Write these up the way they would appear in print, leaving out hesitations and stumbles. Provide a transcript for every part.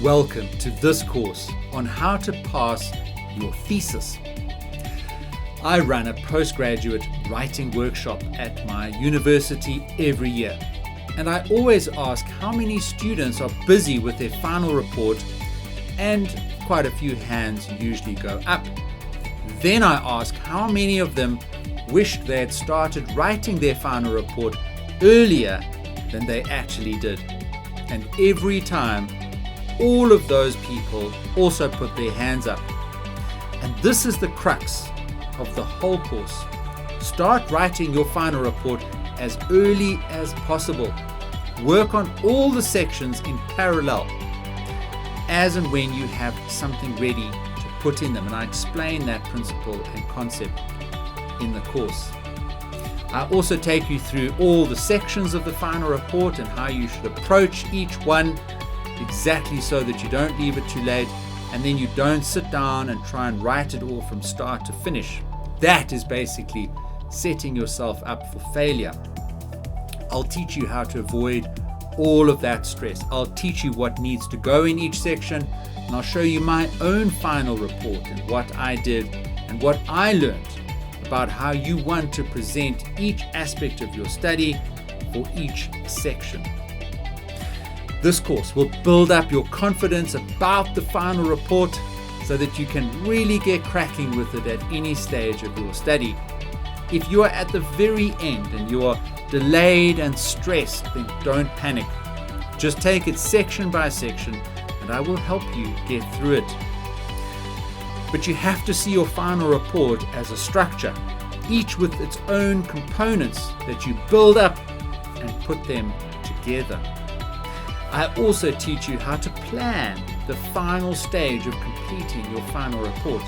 Welcome to this course on how to pass your thesis. I run a postgraduate writing workshop at my university every year, and I always ask how many students are busy with their final report, and quite a few hands usually go up. Then I ask how many of them wished they had started writing their final report earlier than they actually did. And every time, all of those people also put their hands up. And this is the crux of the whole course. Start writing your final report as early as possible. Work on all the sections in parallel, as and when you have something ready to put in them. And I explain that principle and concept in the course. I also take you through all the sections of the final report and how you should approach each one, exactly so that you don't leave it too late and then you don't sit down and try and write it all from start to finish. That is basically setting yourself up for failure. I'll teach you how to avoid all of that stress. I'll teach you what needs to go in each section, and I'll show you my own final report and what I did and what I learned about how you want to present each aspect of your study for each section. This course will build up your confidence about the final report so that you can really get cracking with it at any stage of your study. If you are at the very end and you are delayed and stressed, then don't panic. Just take it section by section and I will help you get through it. But you have to see your final report as a structure, each with its own components that you build up and put them together. I also teach you how to plan the final stage of completing your final report.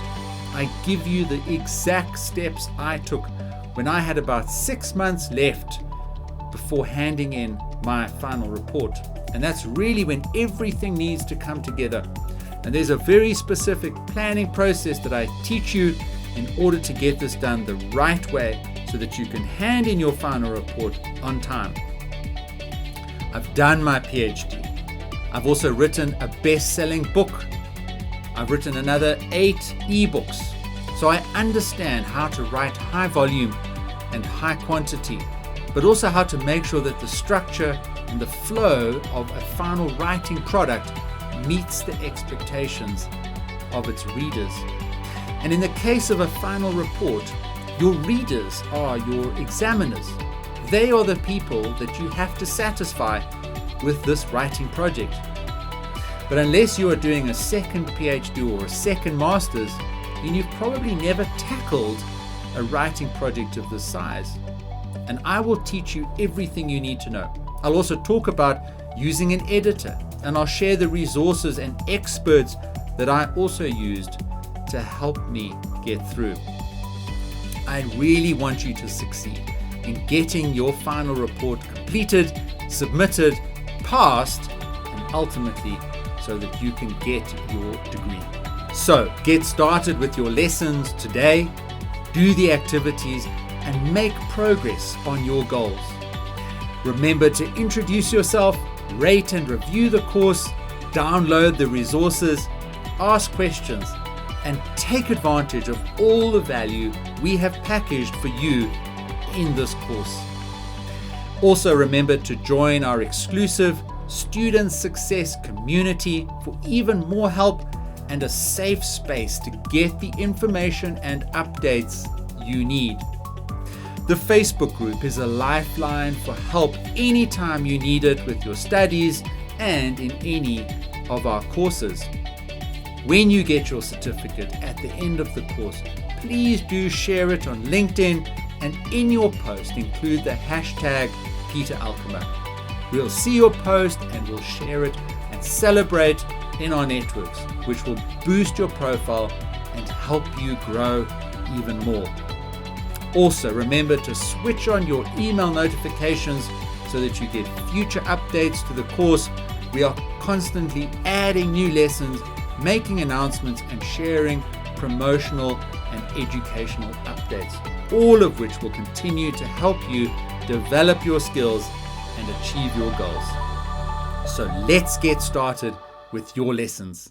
I give you the exact steps I took when I had about 6 months left before handing in my final report. And that's really when everything needs to come together. And there's a very specific planning process that I teach you in order to get this done the right way so that you can hand in your final report on time. I've done my PhD. I've also written a best-selling book. I've written another 8 ebooks. So I understand how to write high volume and high quantity, but also how to make sure that the structure and the flow of a final writing product meets the expectations of its readers. And in the case of a final report, your readers are your examiners. They are the people that you have to satisfy with this writing project. But unless you are doing a second PhD or a second master's, then you've probably never tackled a writing project of this size. And I will teach you everything you need to know. I'll also talk about using an editor, and I'll share the resources and experts that I also used to help me get through. I really want you to succeed in getting your final report completed, submitted, passed, and ultimately so that you can get your degree. So get started with your lessons today, do the activities, and make progress on your goals. Remember to introduce yourself, rate and review the course, download the resources, ask questions, and take advantage of all the value we have packaged for you in this course. Also remember to join our exclusive Student Success community for even more help and a safe space to get the information and updates you need. The Facebook group is a lifeline for help anytime you need it with your studies and in any of our courses. When you get your certificate at the end of the course, please do share it on LinkedIn and in your post include the hashtag Peter Alkema. We'll see your post and we'll share it and celebrate in our networks, which will boost your profile and help you grow even more. Also, remember to switch on your email notifications so that you get future updates to the course. We are constantly adding new lessons, making announcements, and sharing promotional and educational updates, all of which will continue to help you develop your skills and achieve your goals. So let's get started with your lessons.